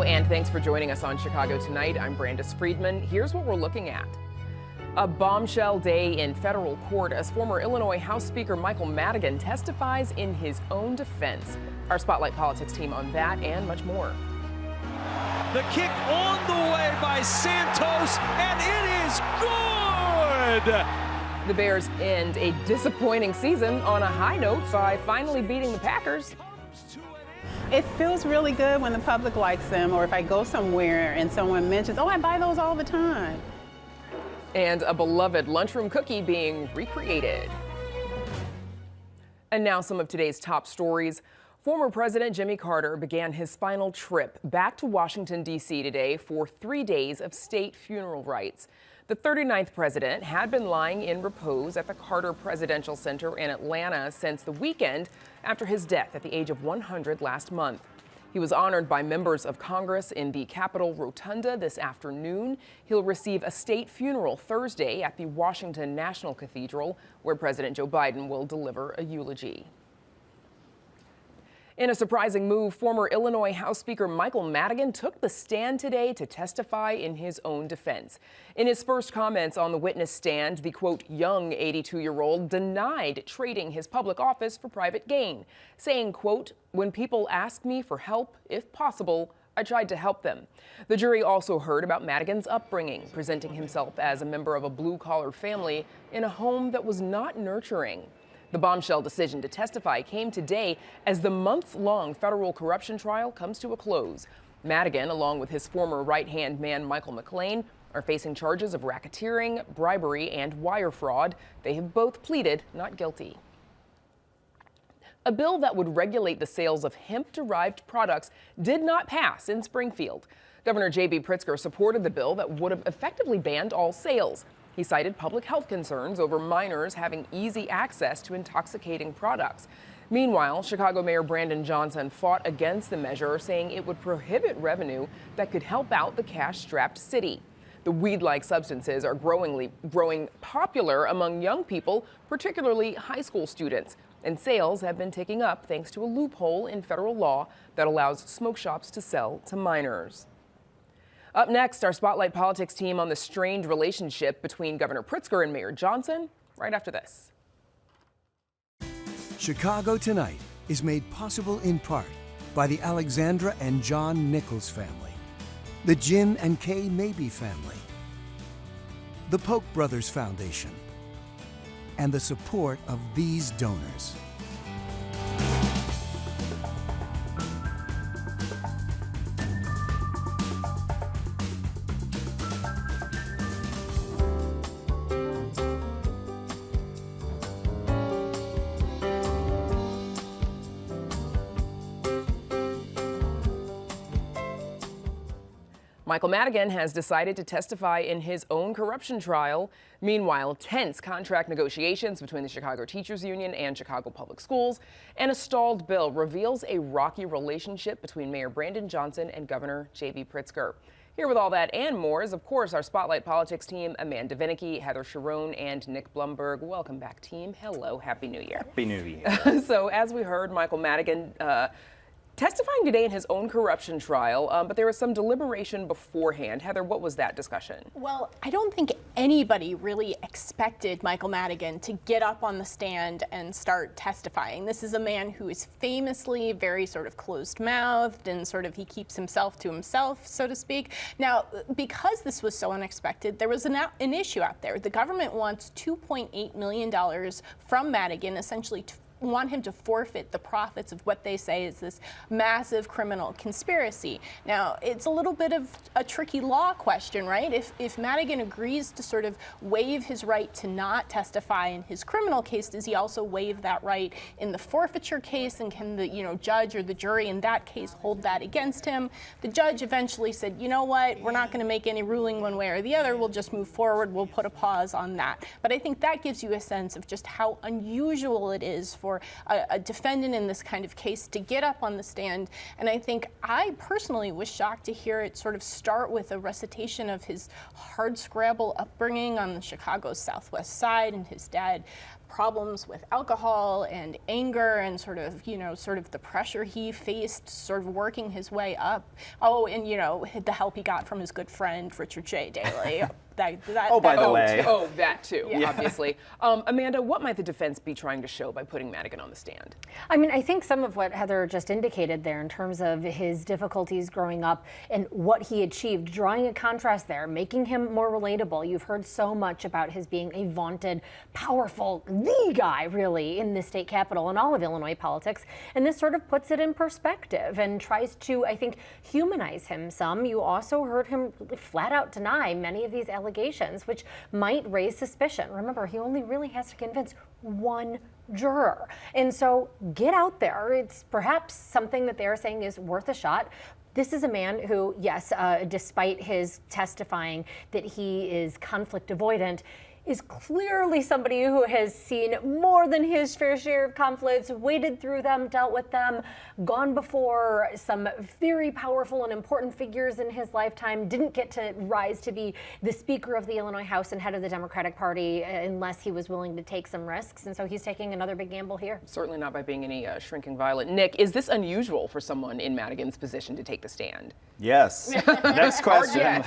and thanks for joining us on Chicago Tonight. I'm Brandis Friedman. Here's what we're looking at. A bombshell day in federal court as former Illinois House Speaker Michael Madigan testifies in his own defense. Our Spotlight Politics team on that and much more. The kick on the way by Santos, and it is good! The Bears end a disappointing season on a high note by finally beating the Packers. It feels really good when the public likes them, or if I go somewhere and someone mentions, oh, I buy those all the time. And a beloved lunchroom cookie being recreated. And now some of today's top stories. Former President Jimmy Carter began his final trip back to Washington, D.C. today for 3 days of state funeral rites. The 39th president had been lying in repose at the Carter Presidential Center in Atlanta since the weekend after his death at the age of 100 last month. He was honored by members of Congress in the Capitol Rotunda this afternoon. He'll receive a state funeral Thursday at the Washington National Cathedral, where President Joe Biden will deliver a eulogy. In a surprising move, former Illinois House Speaker Michael Madigan took the stand today to testify in his own defense. In his first comments on the witness stand, the, quote, young 82-year-old denied trading his public office for private gain, saying, quote, when people ask me for help, if possible, I tried to help them. The jury also heard about Madigan's upbringing, presenting himself as a member of a blue-collar family in a home that was not nurturing. The bombshell decision to testify came today as the month-long federal corruption trial comes to a close. Madigan, along with his former right-hand man Michael McLean, are facing charges of racketeering, bribery, and wire fraud. They have both pleaded not guilty. A bill that would regulate the sales of hemp-derived products did not pass in Springfield. Governor J.B. Pritzker supported the bill that would have effectively banned all sales. He cited public health concerns over minors having easy access to intoxicating products. Meanwhile, Chicago Mayor Brandon Johnson fought against the measure, saying it would prohibit revenue that could help out the cash-strapped city. The weed-like substances are growing popular among young people, particularly high school students, and sales have been ticking up thanks to a loophole in federal law that allows smoke shops to sell to minors. Up next, our Spotlight Politics team on the strained relationship between Governor Pritzker and Mayor Johnson, right after this. Chicago Tonight is made possible in part by the Alexandra and John Nichols family, the Jim and Kay Mabey family, the Polk Brothers Foundation, and the support of these donors. Michael Madigan has decided to testify in his own corruption trial. Meanwhile, tense contract negotiations between the Chicago Teachers Union and Chicago Public Schools and a stalled bill reveals a rocky relationship between Mayor Brandon Johnson and Governor J.B. Pritzker. Here with all that and more is, of course, our Spotlight Politics team, Amanda Vinicky, Heather Sharon, and Nick Blumberg. Welcome back, team. Hello. Happy New Year. Happy New Year. So, as we heard, Michael Madigan testifying today in his own corruption trial, but there was some deliberation beforehand. Heather, what was that discussion? Well, I don't think anybody really expected Michael Madigan to get up on the stand and start testifying. This is a man who is famously very sort of closed-mouthed and sort of he keeps himself to himself, so to speak. Now, because this was so unexpected, there was an issue out there. The government wants $2.8 million from Madigan, essentially to want him to forfeit the profits of what they say is this massive criminal conspiracy. Now, it's a little bit of a tricky law question, right? If Madigan agrees to sort of waive his right to not testify in his criminal case, does he also waive that right in the forfeiture case? And can the judge or the jury in that case hold that against him? The judge eventually said, you know what, we're not going to make any ruling one way or the other. We'll just move forward. We'll put a pause on that. But I think that gives you a sense of just how unusual it is for for a defendant in this kind of case to get up on the stand. And I think I personally was shocked to hear it sort of start with a recitation of his hardscrabble upbringing on the Chicago's Southwest Side, and his dad problems with alcohol and anger and sort of the pressure he faced sort of working his way up. Oh, and the help he got from his good friend Richard J. Daley. By the way. Oh, that too, obviously. Amanda, what might the defense be trying to show by putting Madigan on the stand? I mean, I think some of what Heather just indicated there in terms of his difficulties growing up and what he achieved, drawing a contrast there, making him more relatable. You've heard so much about his being a vaunted, powerful, the guy really in the state capitol and all of Illinois politics. And this sort of puts it in perspective and tries to, I think, humanize him some. You also heard him flat out deny many of these allegations, which might raise suspicion. Remember, he only really has to convince one juror. And so get out there. It's perhaps something that they're saying is worth a shot. This is a man who, yes, despite his testifying that he is conflict avoidant, is clearly somebody who has seen more than his fair share of conflicts, waded through them, dealt with them, gone before some very powerful and important figures in his lifetime, didn't get to rise to be the Speaker of the Illinois House and head of the Democratic Party unless he was willing to take some risks. And so he's taking another big gamble here. Certainly not by being any shrinking violet. Nick, is this unusual for someone in Madigan's position to take the stand? Yes. Next question.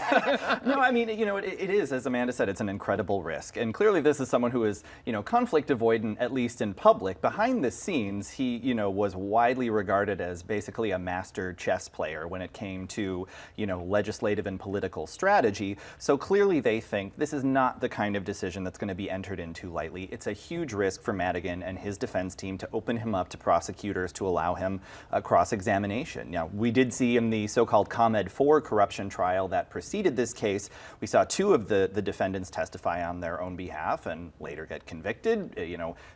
No, I mean, it is, as Amanda said, it's an incredible risk. And clearly this is someone who is, conflict avoidant, at least in public. Behind the scenes, he, was widely regarded as basically a master chess player when it came to, legislative and political strategy. So clearly they think this is not the kind of decision that's going to be entered into lightly. It's a huge risk for Madigan and his defense team to open him up to prosecutors to allow him a cross-examination. Now, we did see in the so-called ComEd 4 corruption trial that preceded this case, we saw two of the defendants testify on their own behalf and later get convicted. If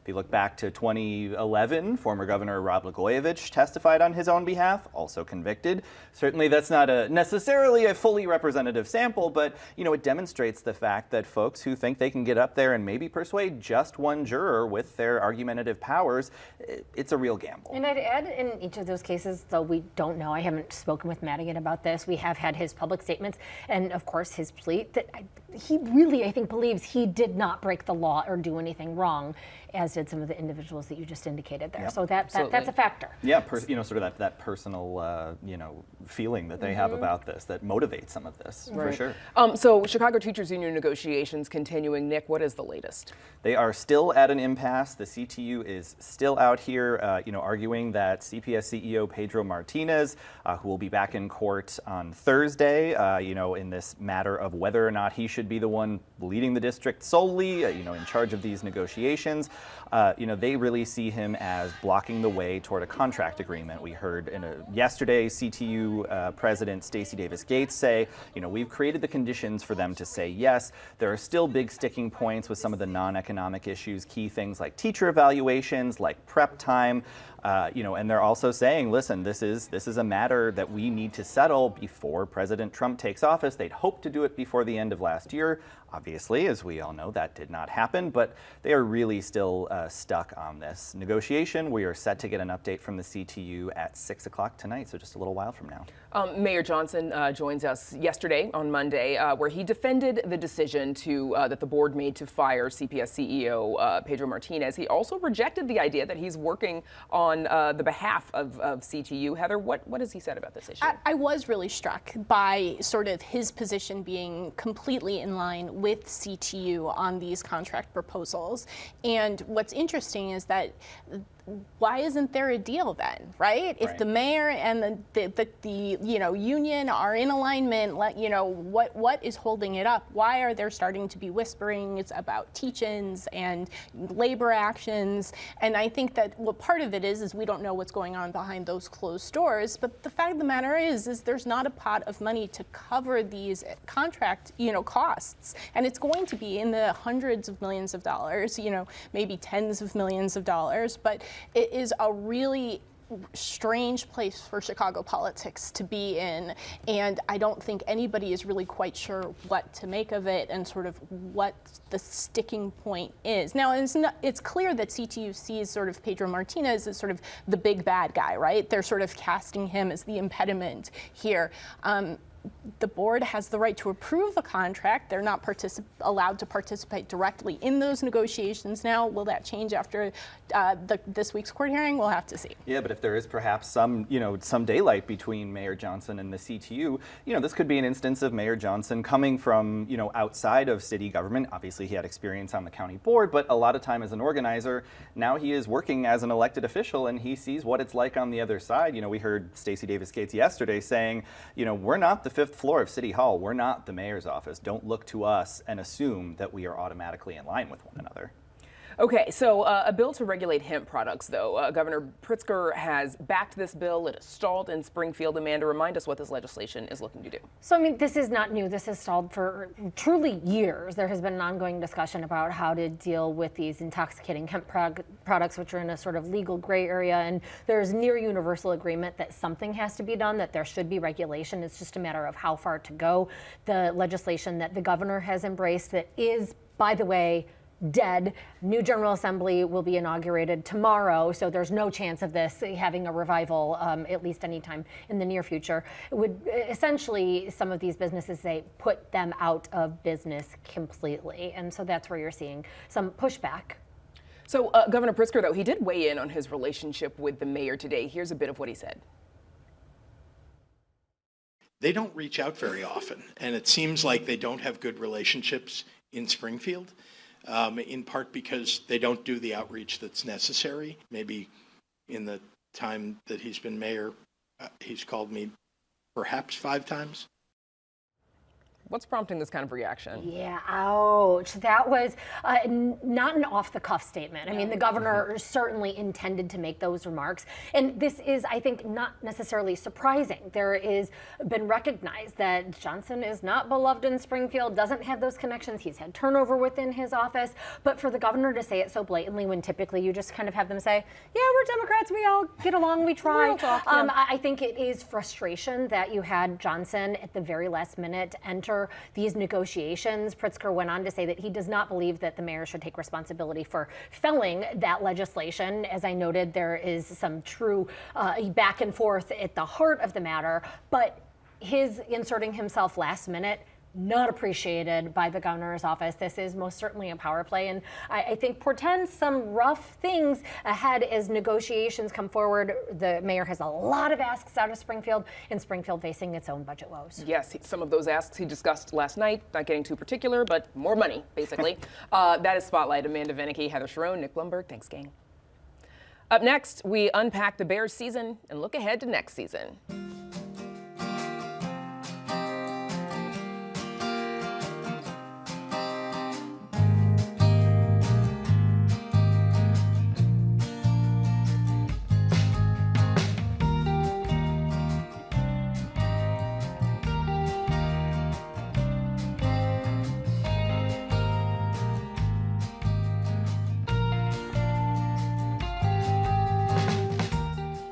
you look back to 2011, former Governor Rod Blagojevich testified on his own behalf, also convicted. Certainly that's not necessarily a fully representative sample, but it demonstrates the fact that folks who think they can get up there and maybe persuade just one juror with their argumentative powers, it's a real gamble. And I'd add, in each of those cases, though we don't know, I haven't spoken with Madigan about this, we have had his public statements and of course his plea that he really, I think, believes he did not break the law or do anything wrong, as did some of the individuals that you just indicated there. Yep. So that's a factor. Yeah, sort of that personal, feeling that they have about this that motivates some of this, for sure. So Chicago Teachers Union negotiations continuing. Nick, what is the latest? They are still at an impasse. The CTU is still out here, arguing that CPS CEO Pedro Martinez, who will be back in court on Thursday, in this matter of whether or not he should be the one leading the district solely, in charge of these negotiations. They really see him as blocking the way toward a contract agreement. We heard yesterday CTU President Stacey Davis Gates say, we've created the conditions for them to say yes. There are still big sticking points with some of the non-economic issues, key things like teacher evaluations, like prep time. And they're also saying, listen, this is a matter that we need to settle before President Trump takes office. They'd hoped to do it before the end of last year. Obviously, as we all know, that did not happen, but they are really still stuck on this negotiation. We are set to get an update from the CTU at 6 o'clock tonight, so just a little while from now. Mayor Johnson joins us yesterday on Monday, where he defended the decision that the board made to fire CPS CEO Pedro Martinez. He also rejected the idea that he's working on the behalf of CTU. Heather, what has he said about this issue? I was really struck by sort of his position being completely in line with CTU on these contract proposals. And what's interesting is that why isn't there a deal then, right? If the mayor and the union are in alignment, what is holding it up? Why are there starting to be whisperings about teach-ins and labor actions? And I think that part of it is we don't know what's going on behind those closed doors. But the fact of the matter is there's not a pot of money to cover these contract costs, and it's going to be in the hundreds of millions of dollars, maybe tens of millions of dollars, but it is a really strange place for Chicago politics to be in, and I don't think anybody is really quite sure what to make of it and sort of what the sticking point is. Now, it's clear that CTU sees sort of Pedro Martinez as sort of the big bad guy, right? They're sort of casting him as the impediment here. The board has the right to approve a contract. They're not allowed to participate directly in those negotiations now. Will that change after this week's court hearing? We'll have to see. Yeah, but if there is perhaps some daylight between Mayor Johnson and the CTU, this could be an instance of Mayor Johnson coming from, outside of city government. Obviously, he had experience on the county board, but a lot of time as an organizer, now he is working as an elected official and he sees what it's like on the other side. We heard Stacey Davis Gates yesterday saying, we're not the fifth floor of City Hall. We're not the mayor's office. Don't look to us and assume that we are automatically in line with one another. Okay, so a bill to regulate hemp products, though. Governor Pritzker has backed this bill. It is stalled in Springfield. Amanda, remind us what this legislation is looking to do. So, this is not new. This has stalled for truly years. There has been an ongoing discussion about how to deal with these intoxicating hemp products, which are in a sort of legal gray area. And there's near universal agreement that something has to be done, that there should be regulation. It's just a matter of how far to go. The legislation that the governor has embraced that is, by the way, dead. New General Assembly will be inaugurated tomorrow, so there's no chance of this having a revival, at least anytime in the near future. It would essentially, some of these businesses, they put them out of business completely, and so that's where you're seeing some pushback. So Governor Pritzker, though, he did weigh in on his relationship with the mayor today. Here's a bit of what he said. They don't reach out very often, and it seems like they don't have good relationships in Springfield. In part because they don't do the outreach that's necessary. Maybe in the time that he's been mayor, he's called me perhaps 5 times. What's prompting this kind of reaction? Yeah, ouch. That was not an off-the-cuff statement. I mean, the governor certainly intended to make those remarks. And this is, I think, not necessarily surprising. There is been recognized that Johnson is not beloved in Springfield, doesn't have those connections. He's had turnover within his office. But for the governor to say it so blatantly when typically you just kind of have them say, yeah, we're Democrats, we all get along, we try. I think it is frustration that you had Johnson at the very last minute enter these negotiations. Pritzker went on to say that he does not believe that the mayor should take responsibility for felling that legislation. As I noted, there is some true back and forth at the heart of the matter, but his inserting himself last minute, not appreciated by the governor's office. This is most certainly a power play, and I think portends some rough things ahead as negotiations come forward. The mayor has a lot of asks out of Springfield, and Springfield facing its own budget woes. Yes, some of those asks he discussed last night, not getting too particular, but more money, basically. That is Spotlight. Amanda Venicky, Heather Sharon, Nick Blumberg. Thanks, gang. Up next, we unpack the Bears season and look ahead to next season.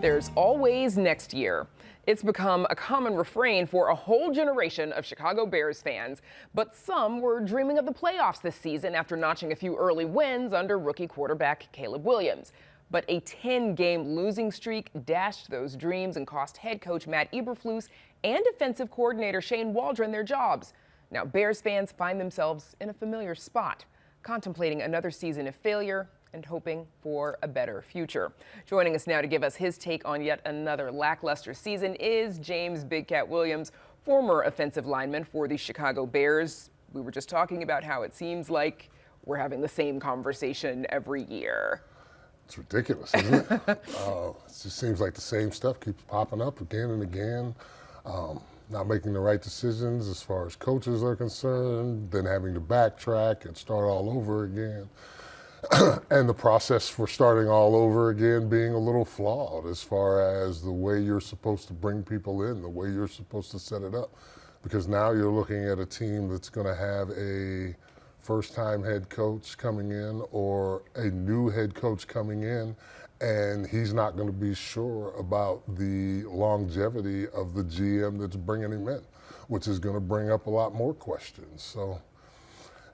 There's always next year. It's become a common refrain for a whole generation of Chicago Bears fans, but some were dreaming of the playoffs this season after notching a few early wins under rookie quarterback Caleb Williams. But a 10-game losing streak dashed those dreams and cost head coach Matt Eberflus and defensive coordinator Shane Waldron their jobs. Now Bears fans find themselves in a familiar spot, contemplating another season of failure and hoping for a better future. Joining us now to give us his take on yet another lackluster season is James Big Cat Williams, former offensive lineman for the Chicago Bears. We were just talking about how it seems like we're having the same conversation every year. It's ridiculous, isn't it? It just seems like the same stuff keeps popping up again and again. Not making the right decisions as far as coaches are concerned, then having to backtrack and start all over again. And the process for starting all over again being a little flawed as far as the way you're supposed to bring people in, the way you're supposed to set it up. Because now you're looking at a team that's going to have a first-time head coach coming in or a new head coach coming in, and he's not going to be sure about the longevity of the GM that's bringing him in, which is going to bring up a lot more questions. So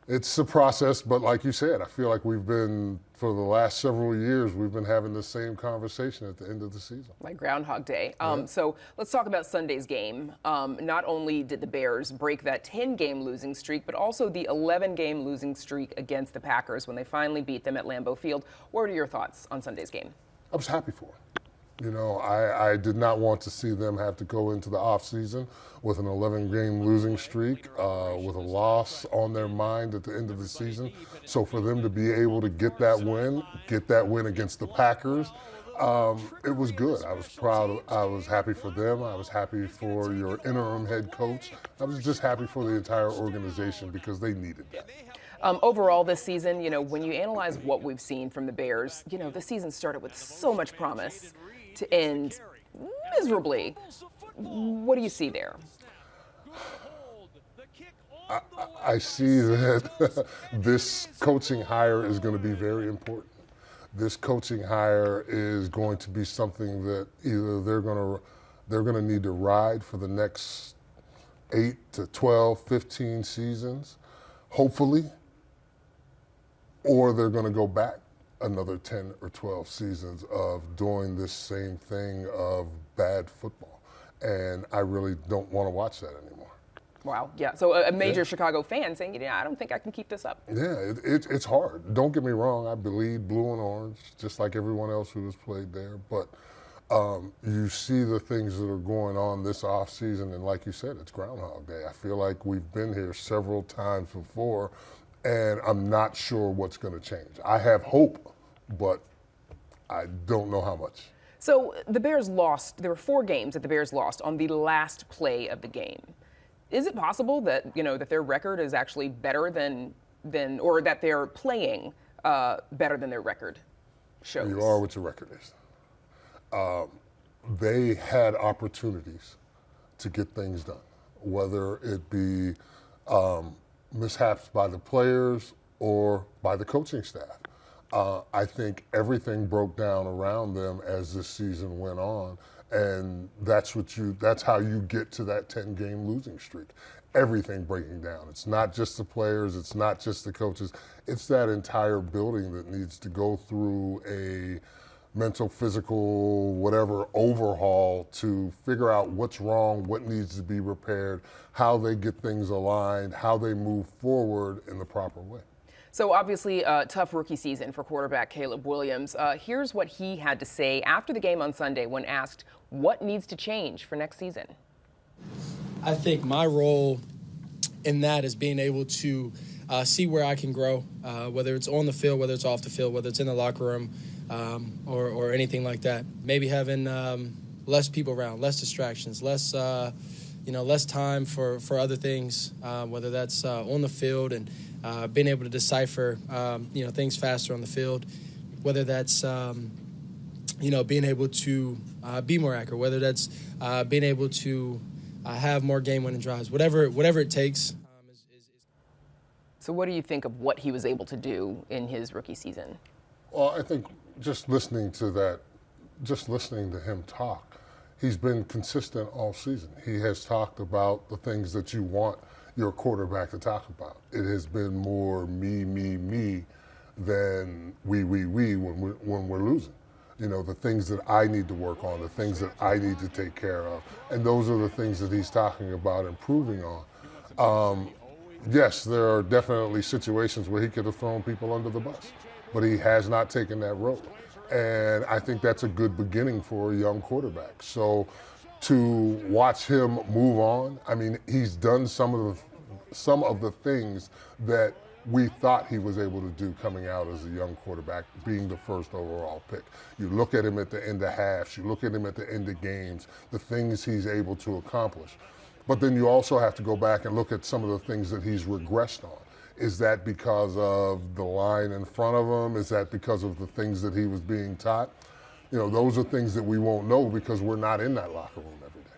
it's a process, but like you said, I feel like we've been, for the last several years, we've been having the same conversation at the end of the season. Like Groundhog Day. Yeah. So let's talk about Sunday's game. Not only did the Bears break that 10-game losing streak, but also the 11-game losing streak against the Packers when they finally beat them at Lambeau Field. What are your thoughts on Sunday's game? I was happy for him. You know, I did not want to see them have to go into the offseason with an 11-game losing streak, with a loss on their mind at the end of the season. So for them to be able to get that win against the Packers, it was good. I was proud. I was happy for them. I was happy for your interim head coach. I was just happy for the entire organization because they needed that. Overall this season, you know, when you analyze what we've seen from the Bears, you know, the season started with so much promise to end miserably. What do you see there? I see that this coaching hire is going to be very important. This coaching hire is going to be something that either they're going to need to ride for the next 8 to 12, 15 seasons, hopefully, or they're going to go back another 10 or 12 seasons of doing this same thing of bad football. And I really don't want to watch that anymore. Wow, yeah. So a major Chicago fan saying, yeah, I don't think I can keep this up. Yeah, it's hard. Don't get me wrong. I bleed blue and orange, just like everyone else who has played there. But you see the things that are going on this offseason, and like you said, it's Groundhog Day. I feel like we've been here several times before, and I'm not sure what's going to change. I have hope, but I don't know how much. So the Bears lost. There were 4 games that the Bears lost on the last play of the game. Is it possible that, you know, that their record is actually better than or that they're playing better than their record shows? You are what your record is. They had opportunities to get things done, whether it be mishaps by the players or by the coaching staff. I think everything broke down around them as this season went on, and that's how you get to that 10-game losing streak. Everything breaking down. It's not just the players, it's not just the coaches, it's that entire building that needs to go through a mental, physical, whatever overhaul to figure out what's wrong, what needs to be repaired, how they get things aligned, how they move forward in the proper way. So obviously a tough rookie season for quarterback Caleb Williams. Here's what he had to say after the game on Sunday when asked what needs to change for next season. I think my role in that is being able to see where I can grow, whether it's on the field, whether it's off the field, whether it's in the locker room, or anything like that. Maybe having less people around, less distractions, less time for other things, whether that's on the field and being able to decipher, things faster on the field, whether that's, being able to be more accurate, whether that's being able to have more game-winning drives, whatever it takes. So what do you think of what he was able to do in his rookie season? Well, I think just listening to him talk, he's been consistent all season. He has talked about the things that you want your quarterback to talk about. It has been more me than we when we're losing. You know, the things that I need to work on, the things that I need to take care of. And those are the things that he's talking about improving on. Yes, there are definitely situations where he could have thrown people under the bus, but he has not taken that road. And I think that's a good beginning for a young quarterback. So to watch him move on, I mean, he's done some of the things that we thought he was able to do coming out as a young quarterback, being the first overall pick. You look at him at the end of halves, you look at him at the end of games, the things he's able to accomplish. But then you also have to go back and look at some of the things that he's regressed on. Is that because of the line in front of him? Is that because of the things that he was being taught? You know, those are things that we won't know because we're not in that locker room every day.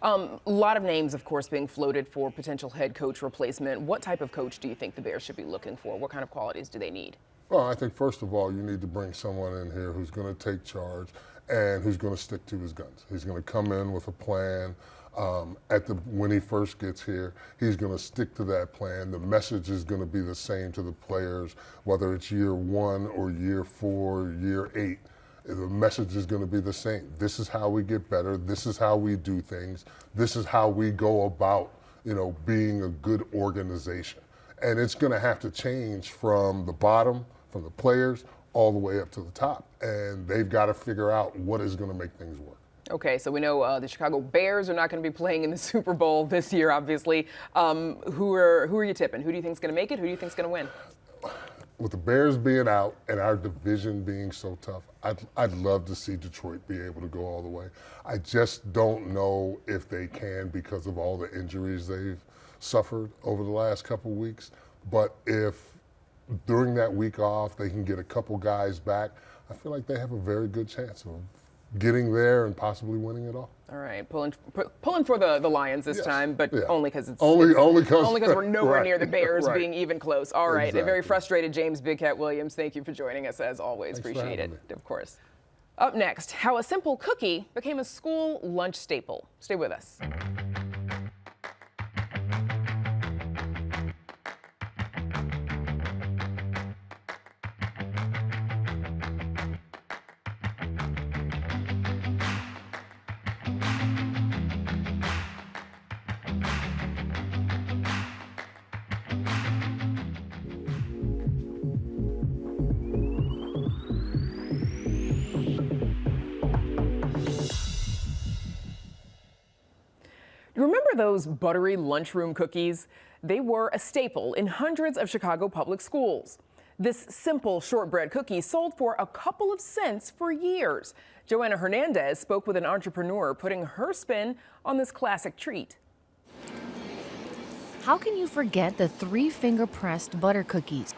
A lot of names, of course, being floated for potential head coach replacement. What type of coach do you think the Bears should be looking for? What kind of qualities do they need? Well, I think first of all, you need to bring someone in here who's going to take charge and who's going to stick to his guns. He's going to come in with a plan. When he first gets here, he's going to stick to that plan. The message is going to be the same to the players, whether it's year 1 or year 4, or year 8. The message is going to be the same. This is how we get better. This is how we do things. This is how we go about, being a good organization. And it's going to have to change from the bottom, from the players, all the way up to the top. And they've got to figure out what is going to make things work. Okay, so we know the Chicago Bears are not going to be playing in the Super Bowl this year, obviously. Who are you tipping? Who do you think is going to make it? Who do you think is going to win? With the Bears being out and our division being so tough, I'd love to see Detroit be able to go all the way. I just don't know if they can because of all the injuries they've suffered over the last couple weeks. But if during that week off they can get a couple guys back, I feel like they have a very good chance of getting there and possibly winning it all. All right, pulling for the Lions this time, but only because only because we're nowhere right, near the Bears right. being even close. All right, Exactly. A very frustrated James Big Cat Williams. Thank you for joining us as always. Thanks for Appreciate it. having me. Of course. Up next, how a simple cookie became a school lunch staple. Stay with us. Remember those buttery lunchroom cookies? They were a staple in hundreds of Chicago public schools. This simple shortbread cookie sold for a couple of cents for years. Joanna Hernandez spoke with an entrepreneur putting her spin on this classic treat. How can you forget the 3-finger pressed butter cookies?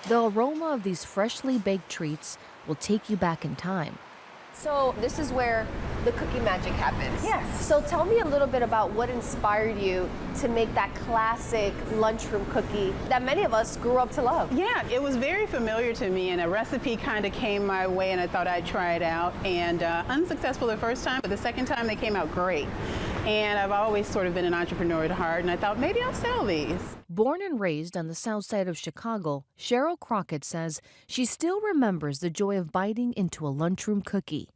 The aroma of these freshly baked treats will take you back in time. So this is where the cookie magic happens. Yes. So tell me a little bit about what inspired you to make that classic lunchroom cookie that many of us grew up to love. Yeah, it was very familiar to me, and a recipe kind of came my way, and I thought I'd try it out. And unsuccessful the first time, but the second time they came out great. And I've always sort of been an entrepreneur at heart, and I thought maybe I'll sell these. Born and raised on the south side of Chicago, Cheryl Crockett says she still remembers the joy of biting into a lunchroom cookie.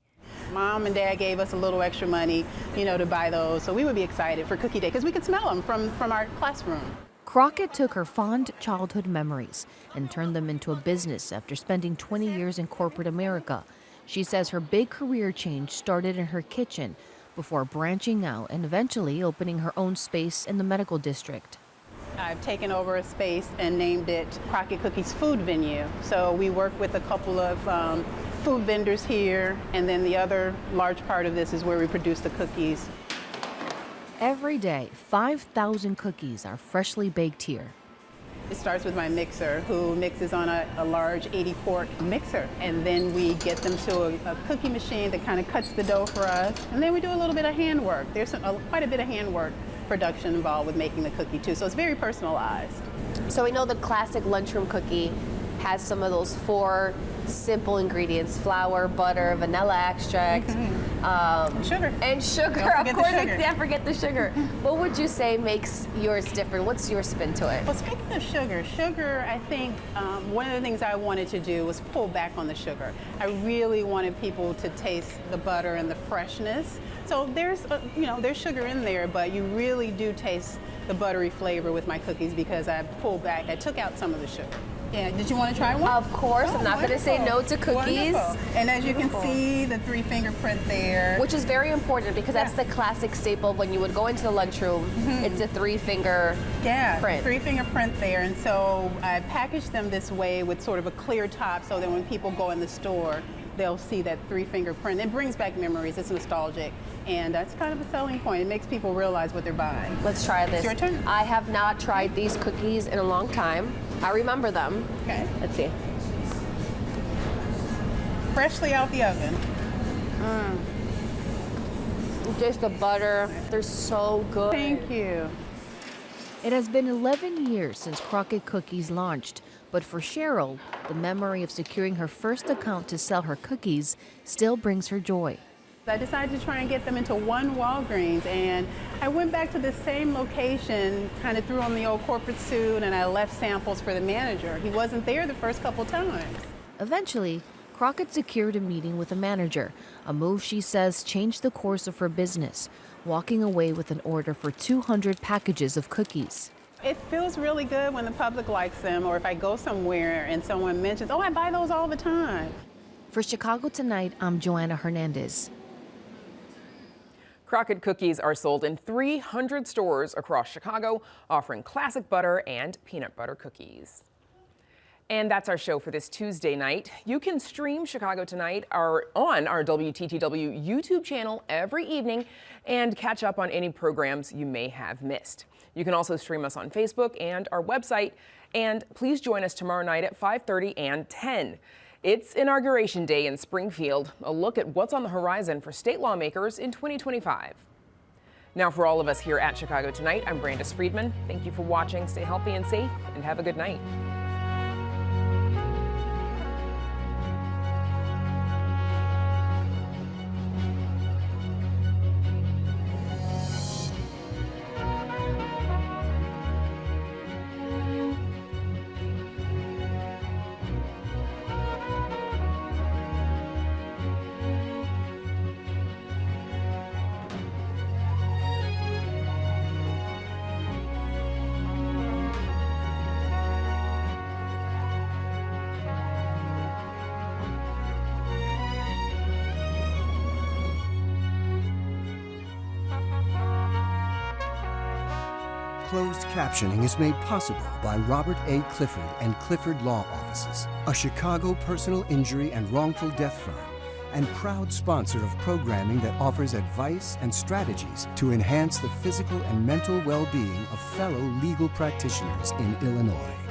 Mom and Dad gave us a little extra money, to buy those, so we would be excited for Cookie Day because we could smell them from our classroom. Crockett took her fond childhood memories and turned them into a business after spending 20 years in corporate America. She says her big career change started in her kitchen before branching out and eventually opening her own space in the medical district. I've taken over a space and named it Crockett Cookies Food Venue. So we work with a couple of food vendors here, and then the other large part of this is where we produce the cookies. Every day, 5,000 cookies are freshly baked here. It starts with my mixer, who mixes on a large 80-quart mixer. And then we get them to a cookie machine that kind of cuts the dough for us. And then we do a little bit of handwork. There's quite a bit of handwork production involved with making the cookie too, so it's very personalized. So we know the classic lunchroom cookie has some of those 4 simple ingredients: flour, butter, vanilla extract, sugar. And sugar. Of course, we can't forget the sugar. What would you say makes yours different? What's your spin to it? Well, speaking of sugar, I think one of the things I wanted to do was pull back on the sugar. I really wanted people to taste the butter and the freshness. So there's sugar in there, but you really do taste the buttery flavor with my cookies because I pulled back. I took out some of the sugar. Yeah, did you want to try one? Of course, I'm not going to say no to cookies. Wonderful. And as you can see, the 3-finger print there. Which is very important because that's the classic staple when you would go into the lunchroom. It's a 3-finger print. 3-finger print there. And so I packaged them this way with sort of a clear top so that when people go in the store, they'll see that 3-finger print. It brings back memories. It's nostalgic. And that's kind of a selling point. It makes people realize what they're buying. Let's try this. It's your turn. I have not tried these cookies in a long time. I remember them. Okay. Let's see. Freshly out the oven. Just the butter. They're so good. Thank you. It has been 11 years since Crockett Cookies launched, But for Cheryl, the memory of securing her first account to sell her cookies still brings her joy. I decided to try and get them into one Walgreens, and I went back to the same location, kind of threw on the old corporate suit, and I left samples for the manager. He wasn't there the first couple times. Eventually, Crockett secured a meeting with a manager, a move she says changed the course of her business, walking away with an order for 200 packages of cookies. It feels really good when the public likes them, or if I go somewhere and someone mentions, oh, I buy those all the time. For Chicago Tonight, I'm Joanna Hernandez. Crockett cookies are sold in 300 stores across Chicago, offering classic butter and peanut butter cookies. And that's our show for this Tuesday night. You can stream Chicago Tonight on our WTTW YouTube channel every evening and catch up on any programs you may have missed. You can also stream us on Facebook and our website. And please join us tomorrow night at 5:30 and 10. It's Inauguration Day in Springfield, a look at what's on the horizon for state lawmakers in 2025. Now, for all of us here at Chicago Tonight, I'm Brandis Friedman. Thank you for watching. Stay healthy and safe, and have a good night. Closed captioning is made possible by Robert A. Clifford and Clifford Law Offices, a Chicago personal injury and wrongful death firm, and proud sponsor of programming that offers advice and strategies to enhance the physical and mental well-being of fellow legal practitioners in Illinois.